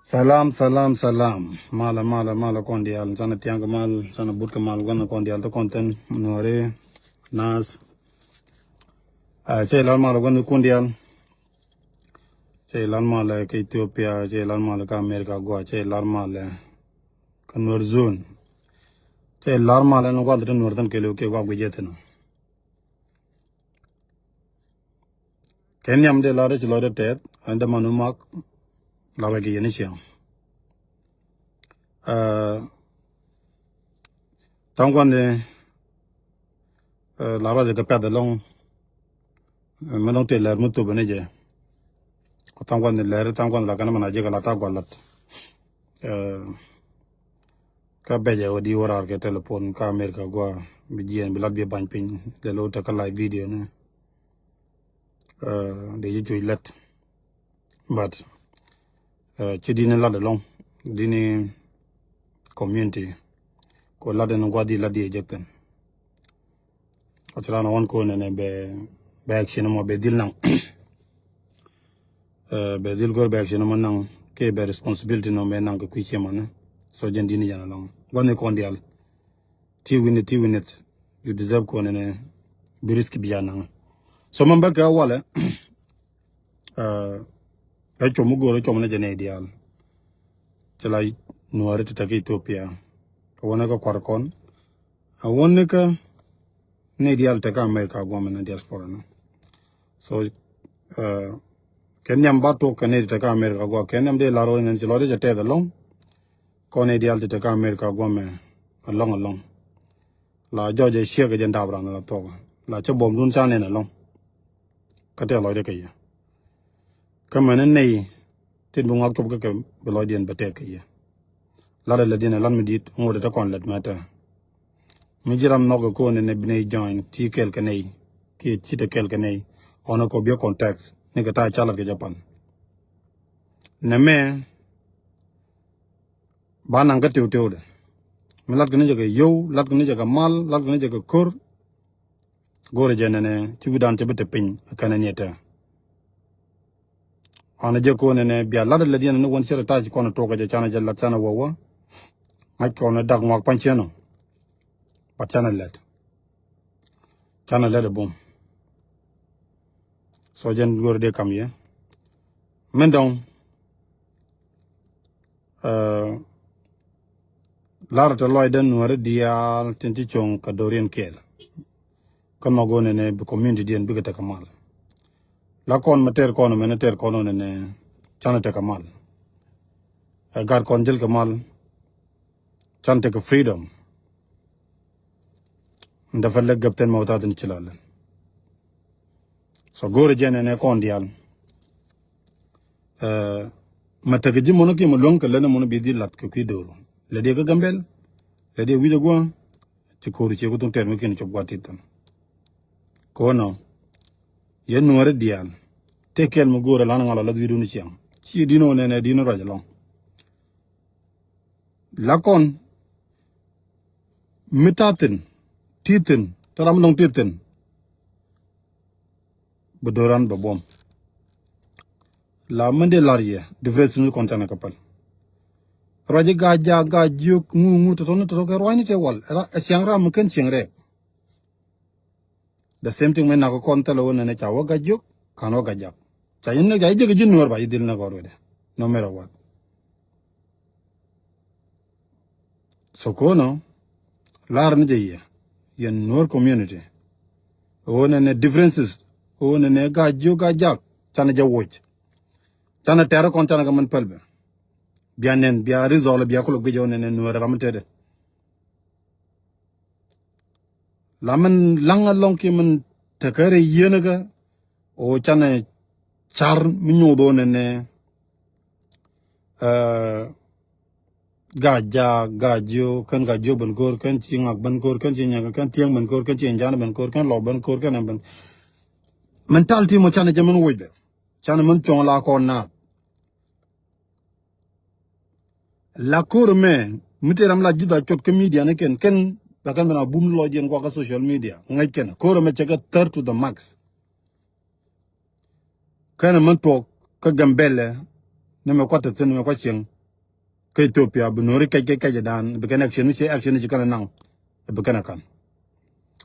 Salam, salam, salam. Mala kondial. Sana tiang kemal, sana but kemal. Gana kondial to konten. Nuare, nas. Cailan mala gana kondial. Cailan mala ke Ethiopia. Cailan mala ke Amerika gua. Cailan mala ke Nur zone. Cailan mala no gua dan Northern kelu ke gua gujetena. Kenya mde lare chilore tet. Anda manumak lawe ke yeni siang. Tangwan de lava de kapya de long. Menong te ler mutu bene je. Tangwan de ler tangwan la kana mana je kala ta gwalat. Ka beje odi warar ke telepon ka Amerika gua bijien bilat bi ban pin de lo ta kala video ne. De ji let. But ci dine la de long dini community ko la de no gwadi la di ejecten. Atrana won ko ne be action mo be dil nang. Be dil gor be action mo nang ke be responsibility no be nang ko kwiche man. So jendini jana long. Wane kondial. Ti win it. You deserve ko ne be risk biana. So mamba ka wala ay chomu goro chomu ne jene ideal. Tela nuare te take Ethiopia. Wane ka kwarkon. Wane ka ne ideal te ka Amerika gwa na diaspora no. So Kenyam bato kane te ka Amerika gwa Kenyam de laro ne chilore jate de long. Kone ideal te ka Amerika gwa me along. La George share ke jenda bra na to. La che bom dun chane na long. Kate lo de ke. Kamane nei tin bunga ko ke belodian bate ke. La de dina lan midit ngode ta kon let mata. Mi jiram no ko ne bne join ti kel ke nei ki ti te kel ke nei ona ko bio context ne ka ta chala ke Japan. Ne me banang ka tiu de. Milat gane jaga yo, lat gane jaga mal, lat gane jaga kur. Gore jenene chibudan chebete pin kana nieta. Ana jeko ne bia lat le diana no won sera taji kono toka je chana jalla chana wawa. Mai kono dag ngak pancheno. Pat chana let. Chana let bom. So jen gore de kam ye. Mendong larata loiden nuare dia tinti chong kadorian kel. Kama gone ne community dien bigata kamal. La kon mater kono meneter kono ne chana te kamal. Gar konjel kamal chana te freedom. Dafa leg gapten mawta tin chilal. So gore jene ne kondial. Matake ji mono ki mo long ka lena mono bidi lat ko kidoro. Le de ka gambel, le de wijo gwa ci ko ci ko ton terme kin ci gwati tan. Ko no yen nuare dial. Tekel mo gore lana ngala la wido ni ciam. Ci dino ne dino rajalo. Lakon mitaten titen taram long titen bedoran babom. La mende larye difference nu kontana kapal. Raja gajuk ngu to ke roini te wal siang ra mungkin siang re. The same thing when nako konta lo ne chawa gajuk kano gajak. Chayin ne gaje gajin nuar ba idil na gorode. No matter what. So kono lar ne je yen nuar community. One ne differences one ne gajak chana jawoj. Chana terra kontana gaman pelbe. Bianen bia resolve bia ko gjo ne nuar ramtede. Laman langa long ki man takare yenaga o chana char minyodo ne gajo kan gajo ban gor kan chingak ban gor kan chinyaga kan tiang ban gor kan chinjana ban gor kan lo ban gor kan ban mentality mo chana jaman woide chana man chong la ko na la cour me miteram la juda chot ke media ne ken bakan bana bum lo jen ko ka social media ngai ken cour me cheka third to the max kana man to ka gambele ne me kwata tin me kwa ching ke Ethiopia bunori ke dan be action ni kana nang be kana kan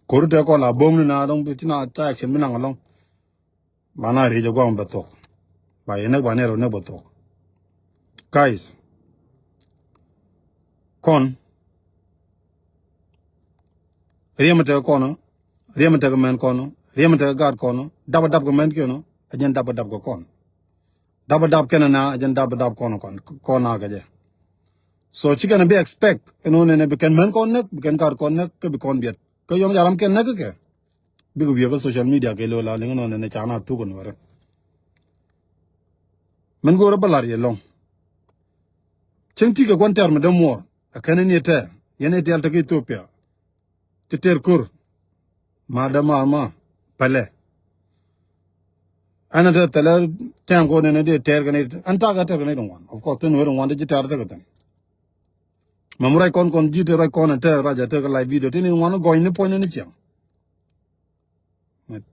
koru te ko la bom na dong bitina ta action minang long bana re jo gom bato ba yene ba ne ro ne bato guys kon riamate kono riamate men kono riamate gad kono dab men kono ajen dab ko kon dab kenana ajen dab kono kon kona gaje so chicken be expect ne be ken men kon nek be ken kar kon nek ke be kon biet ke yom jaram ken nek ke bi ko social media ke lo la lingo ne chana tu kon wara men go balar ye long chenti ke kon terme de mor akane ni te yene tel te Ethiopia te ter kur madama ma pale another tele tango ne de ter gane anta ga ter gane don wan of course ten we don wan de ter te ten mamurai kon jite rai kon te raja te live video tin wan go ni point ni chiang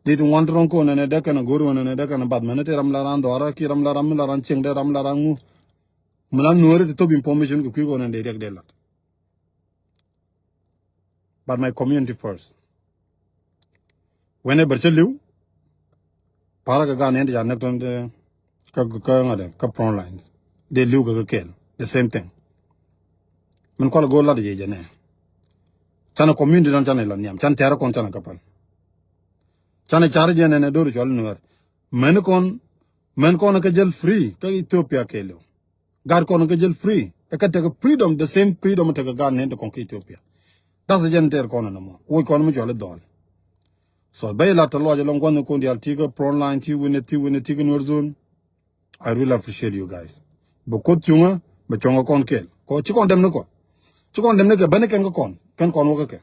dit wan ron ko ne de kana guru ne de kana bad mane te ram la ran dora ki ram la ran ching de ram la ran mu mulan nuore to information ko ko ne de de la but my community first when I berchelu para ga ne ja ne ton de ka ngade ka front lines de liu ga kel the same thing men ko la go la de je ne chana community dan chana la niam chan tera kon chana kapal chana char je ne do chol nuor men kon ka jel free ka Ethiopia kelo gar kon ka jel free e ka te freedom the same freedom te ga ne de kon Ethiopia that's the gender kon na mo wo kon mo chol dol so bay la to lo je long kon ko dial tiga front line ti win ti nuor zone I really appreciate you guys bo ko chunga ba chonga kon kel ko chi kon dem ne ko chi kon dem ne ke bane ken ko ken kon wo ke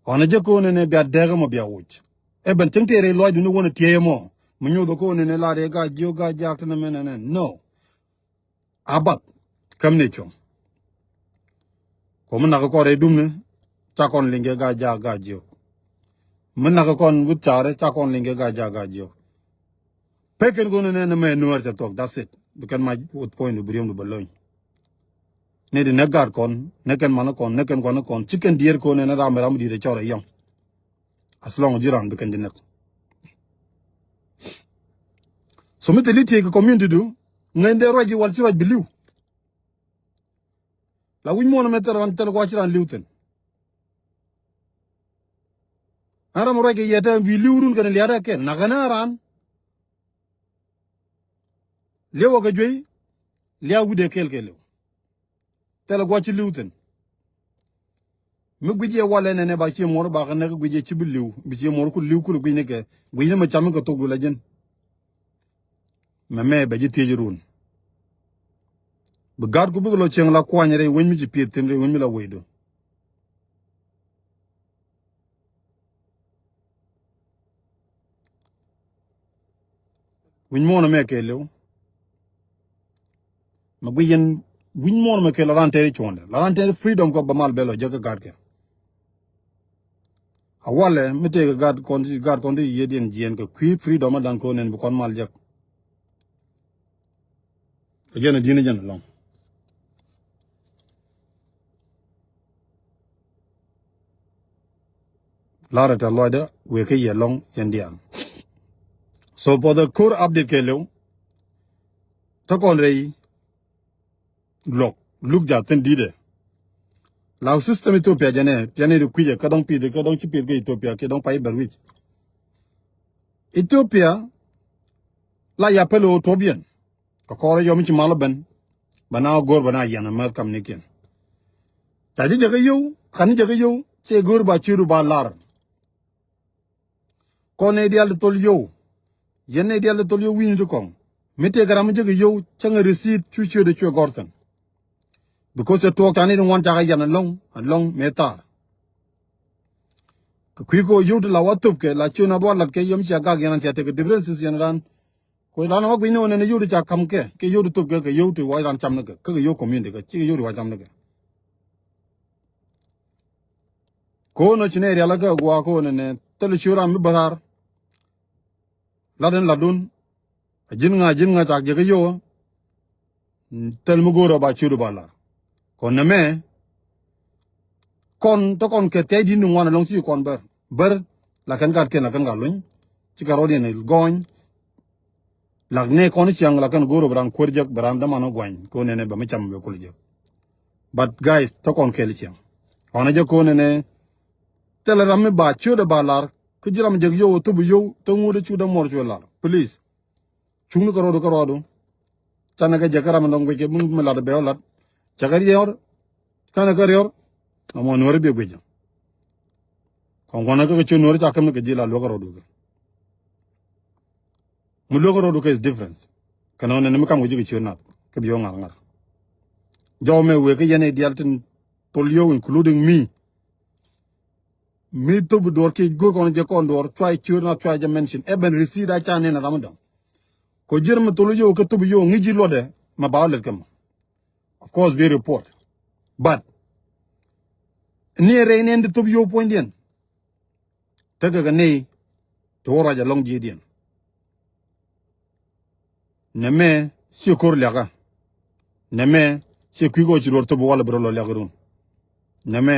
ona je ko ne bia dega mo bia wuch e ben tentere lo du no wona tie mo mo nyodo ko ne la de ga jio ga jak na menene no abat kam ne chom ko mo na ko re dum ne ta kon linge ga ja ga jio mo na ko kon gut chare ta kon linge ga ja ga jio peken go ne me nuar ta tok that's it bukan ma point bu riom du baloñ ne de negar kon neken mana kon neken kon chicken deer ko ne ram di de chore yam as long jiran be kan di nek so mi telite ko community du ngende roji wal ci roj bi liw la wuñ mo na meter ran tel ko ci ran liwten aram roji yeta wi liwrun kan liada ken na gana ran lewo ga joy liya wude kel lew tel ko ci liwten mi gudje wala ne ba ci mor ba ne gudje ci bi liw bi ci mor ku liw ku bi ne ke gudje ma cham ko toglu la jen me ba ji tejurun bu gar ku bu lo cheng la kwany re won mi ci pietin re won mi la weydo win mo na me ke lew ma guyen win mo na me ke la rantere chonde la rantere freedom ko ba mal belo je ka gar ke awale mi te gar kon di yedien jien ko qui freedom dan ko nen bu kon mal je again dina jan long Lara ta loida we ke ye long yendian so for the core update ke lew to kon re look ja ten dide la system Ethiopia jane piane de kuje ka dong pi de ka dong chi pi ke Ethiopia ke dong pai berwich Ethiopia la ya pelo to bien ko yo mi ci malaben bana gor bana yana ma kam ne ken ta di jaga yow kan jaga yow ci gor ba ciru ba lar ko ne dial tol yow yene dial tol yow winu de kon mete garam jaga yow ca nga receipt ci de ci gortan because the talk tani don't want jaga yana long metar ko ko yow de la watup ke la ci na bo lat ke yom ci ga yana ci te differences yana dan ko la no ko ino ne yow de ca kam ke yow de tup ke yow de wa ran cham ne ke yow community ke ci yow de wa cham ne ko no chine ria la ga gwa ko ne tel shura mi barar la den la dun jin nga ta ge yo tel mu goro ba chudu bala kon na me kon to kon ke te di nu wana long si kon ber la kan gat ken la kan galun ci karo di ne goñ la ne kon chiang la kan goro bran kurjak bran da mano goñ ko ne ba mi cham be kulje but guys to kon ke li chiang ona je ko ne tel ram ba chudu balar ku jiram jeg yo to bu yo to ngude chuda mor chular please chung karo do chana ka jakara mandong be ke mung mala be olat chakari yor kana ka yor amo nore be gweja kon gona ka chu nore chakam ke jila lo karo do mu lo karo do is difference kana ne me kam go jigi chu na ke bi ngar ngar jaw me we ke yene dialtin polio including me to bu dor ke go kon je kon dor try chu na try je mention even receipt a chane na ramadan ko jirma to yo ke to bu yo ngi ji lode ma bawlet kam of course we report but near rain and to bu yo point den taga ga ne to raja long ji den neme si kor laga neme si ku go ci lor to bu wala bro lo lagarun neme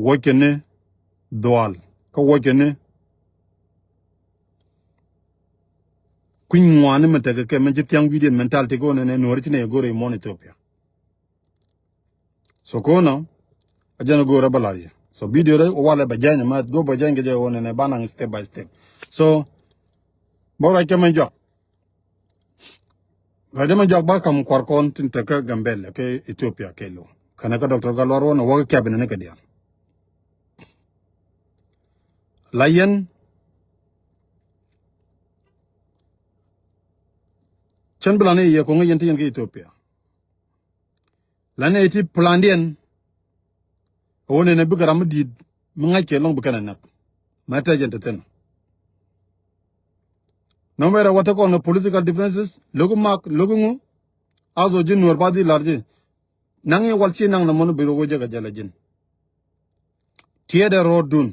wokene doal ko wokene kuin ngwane mata ke men jitiang video mental te go ne no ritine go re monetopia so kono ajana go ra balaya so video re o wala bajanya ma do bajanga je wona ne banang step by step so bora ke men jok ga ma jok ba kam kwar kon tin te ka gambel ke Ethiopia ke lo kana ka doctor ga lor wona wo ke ne ka dia layen chen blane ye ko ngayen tin ke Ethiopia lane eti plandien wona ne bigaram di mga ke long bukana nak mata jente ten no matter what ko no political differences logo mak logo ngu azo jin nor badi larje nangi walchi nang na mon biro go jaga jala jin tiede rodun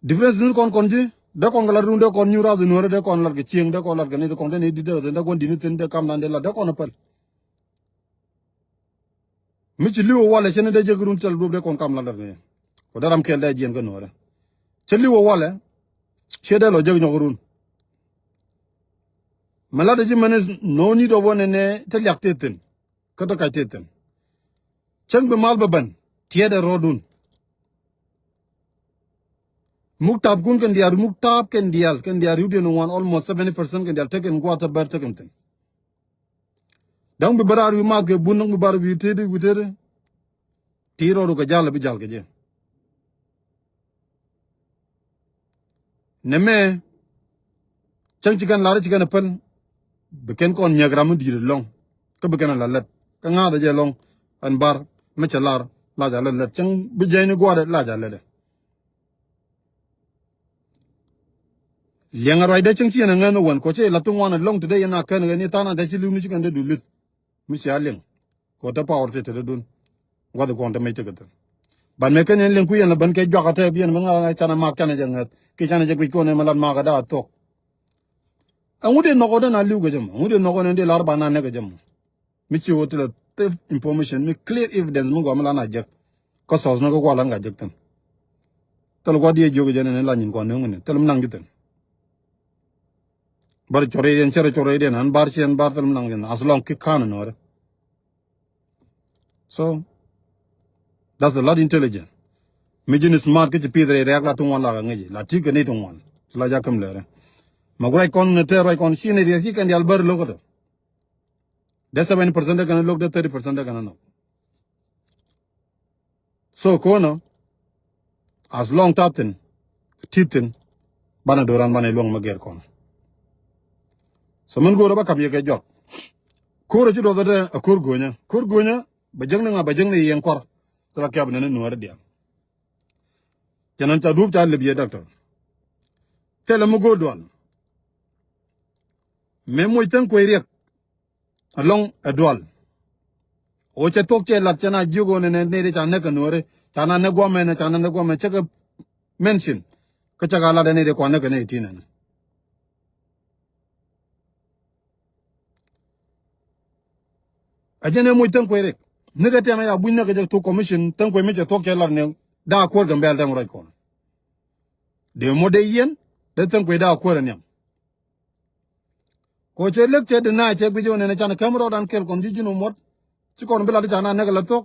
difference kon konji da kon ngala runde kon nyura zu nore de kon large chieng de kon large ne de kon ne di de kon dinu ten de kam nan de la de kon pal mi ci liwo wala ci ne de jegrun tel do de kon kam la large ko daram kel de jien ko nore ci liwo wala ci de lo jeg ñogurun mala de ji menes no ni do wona ne te yak teten ko to kay teten ceng be mal ba ban tiede rodun muktab kun kan diar muktab kan diar you know one almost 70% kan diar taken quarter bar taken ten dang be barar wi mag bunang be bar wi tede tiro ro ga jall bi jall ga je neme ceng ci kan la ci kan pen be ken kon nyagram dir long ko be kan la let ka nga da je long an bar ma ca lar la ja let ceng bi jeyni gode la ja le lianga roi de cheng chi na ngano wan ko che la tung wan long today na kan ni ta na de chi lu ni chi kan de du lut mi sia leng ko ta power te te dun wa de ko ta me te gata ban me kan leng ku yan ban ke jwa ka te bien nga cha na ma kan je ngat ki cha na je ko ne malan ma ga da to angude no ko na lu ga jam angude no ko ne de lar ba na ne ga jam mi chi wo te la information mi clear evidence mo go ma na je ko sos na ko ko lan ga je tan tal ko die jogo je ne la nyin ko ne ngene tal nang gitan bar chore den chere chore den an bar chen bar tal nang den aslong ki khan no so that's a lot intelligent mi jin smart ke pi dre rak la tung wan la ga ngi la ti ke ne tung wan la ja kam le re ma grai kon ne te roi kon shi ne ri ki kan yal bar lo ko de 7% de kan lo de 30% de kan no so ko no as long taten titin bana doran bana long ma ger kon so man go ba kam ye ke jok ko ro ci do de akor gonya ba jeng na ba jeng ne yen kor la kyab ne no ra dia janan ta dub ta le biye doctor tele mo go don me moy tan ko rek along adwal o che tok che lat chana jugo ne de cha ne ka no re cha na ne go me che ka mention ka cha ga la de ne de ko ne ka ne ti ne ajene moy tan ko rek negate ma ya buñ naka to commission tan ko meche to kelar ne da ko ga mbel dan roy ko de mode yen de tan ko da ko ren ko che lek che de na che gbijo ne chan kamro dan kel kon jiju no mot ci kon bila de na ne la to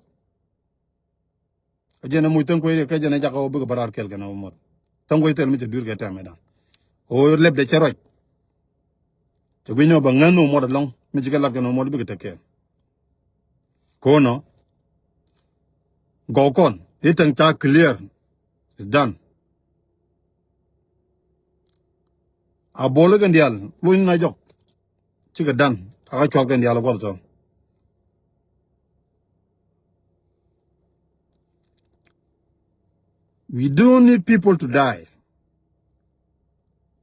ajene moy tan ko rek ka jene jakaw bu barar kel gana mot tan ko tel mi te dur ga tame dan o leb de che roy te gbiño ba ngano mod long mi ci galak gana mod bu te kel kono go kon itang cha clear is done a bolo gan dial luñ na jox ci ga dan aka chok gan dial gol to we don't need people to die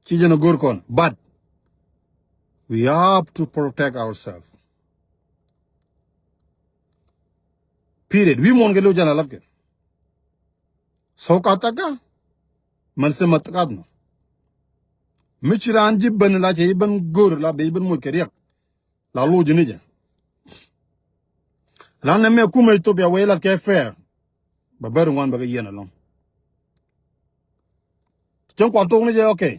ci jena gor kon but we have to protect ourselves period we mon gelo jana lab ke so ka taka man se mat kad no michiran jibban la ci ban gor la be ban mo keriyak la lo jini ja la na me kuma Ethiopia wela ke fair ba bar ngwan ba ga yena long chen kwa to ne je okay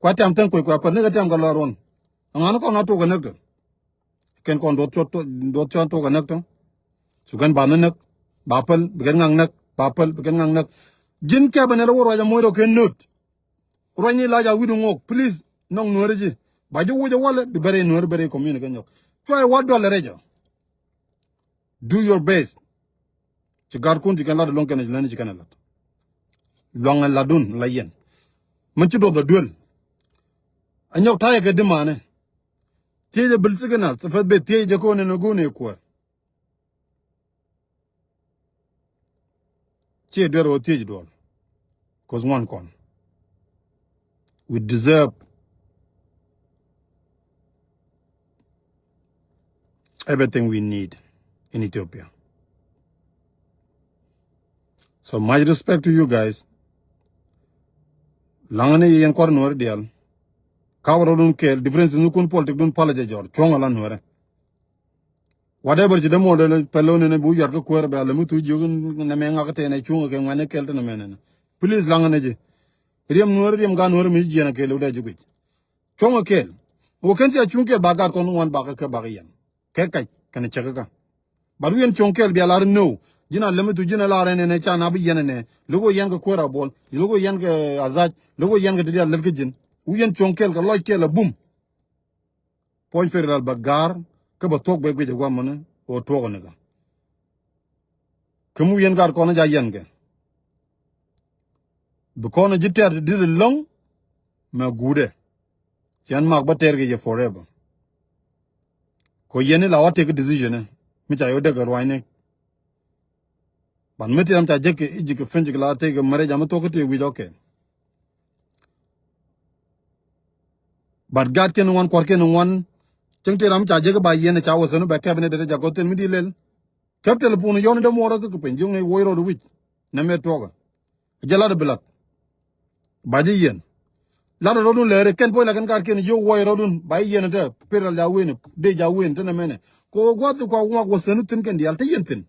kwa tam tan ko kwa pa ne ga tam ga loron ngano ko na to ga nak ken kon do to ga nak to su gan ba nak ba pal bi gan ngang nak ba pal bi gan ngang nak jin ke ba ne ro ja mo do ken not ro ni la ja widu ngok please nong no reji ba ju wuja wala bi bare no bare commune gan yok try what do le rejo do your best ci gar kun ci kan la long ken la ni ci kan la long la dun la yen man ci do da duel anyok taye ke demane teje bilsigana safat be teje ko ne no gone ko ci dero teje do cause one kon we deserve everything we need in Ethiopia. So much respect to you guys. Langane yen kor no dial. Kawro dun kel difference nu kun politik dun palaje jor chonga lan hore. Whatever jide mo de pelone ne bu yar ko ko ba le mutu jogun na me ngakate ne chunga ke ngane kel tan menena. Please langane je. Riem gan hore mi jena kel uda jugi. Chonga kel. Wo kan ti chunga bagar kon wan baga ke bagayan. Ke kai kan chaka. But we en chonkel bi alar no jina lemetu jina la rene ne chana bi yenene logo yang ko ra bol logo yang azaj logo yang de dia lelke jin we en chonkel ka loy kel bum point federal bagar ke ba tok be be gwa mona o to ne ga kemu yen gar ko na ja yen ge bu ko na jiter de long ma gude yan mak ba ter ge forever ko yen la wa take decision mi cha yo de ga rwine ban meti am ta jeke ijike fenjike la te ke mare jam to ko te wi doke but gat ken wan kor ken wan chengte ram cha jeke ba yene cha wosenu ba kabine de ja goten mi di lel kap telefon yon de moro ko pen jong ne woyro do wi na me toga jala de blat ba di yen la do dun lere ken boy la ken gat ken yo woyro dun ba yene de peral ja wen de ja wen tena mene ko gotu ko wa wosenu tin ken dial te yen tin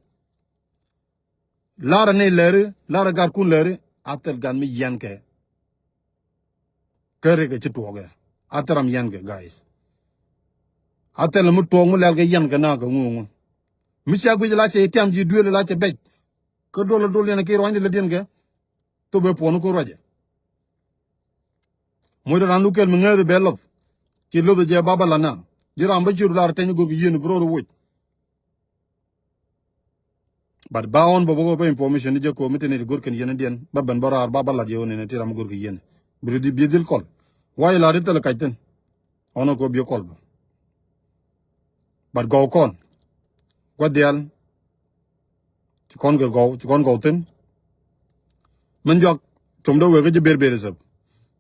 Lara ne lere, Lara gar kun lere, atel gan mi yanke. Kere ke chituoge. Ateram yanke, guys. Atel mu tuong mu lelke yanke na ka ngungu. Misya gwi la che tiam ji duele la che bej. Ke dole dole na ke roinde le denke. To be ponu ko roje. Mo do randu kel mngere belok. Ki lo de je baba lana. Jira amba jiru lar tenyu go yenu bro do wuj. But ba on bobo ko information je ko mitene gor ken yene den babban barar baballa je woni ne tiram gor ko yene bridi bidil kol way la retel kayten ono ko bi kol but go kon godial ci kon go ten men jok tum do we je berber sab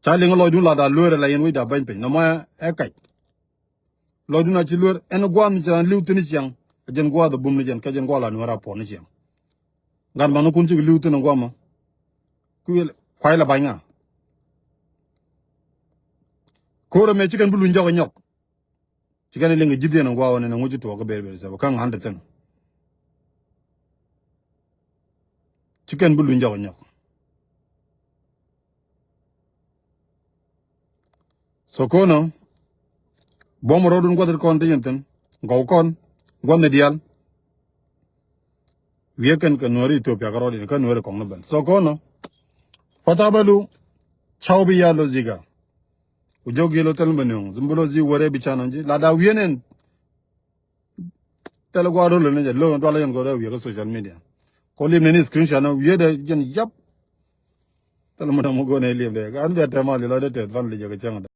cha le ngolo du la da lore la yen wi da ban pe no ma e kay lo du na ci lor en gwa mi jan liw tini ciang jen gwa da bum ni jen ka jen gwa la no rapport ni ciang gan manu kun ci liw tini gwa ma ku yel kwai la banya ko me ci kan bu lu njoko nyok ci kan le nga jidde na gwa woni na nguji to ko berber sab kan hande ten chicken bulu njaw nyok so kono bom rodun gwadar kon tinten go kon gonne dial wieken kan nori Ethiopia karodi kan nori kong ben so kono fatabalu chawbi yalo ziga ujogi lo tel benung zumbulo zi wore bichananji la da wienen tel go ado le ne lo ndo la yon go da wi social media ko lim ne screenshot na wi de jen yap tel mo da mo go ne lim de ga ande tema le lo de te van le je ga chang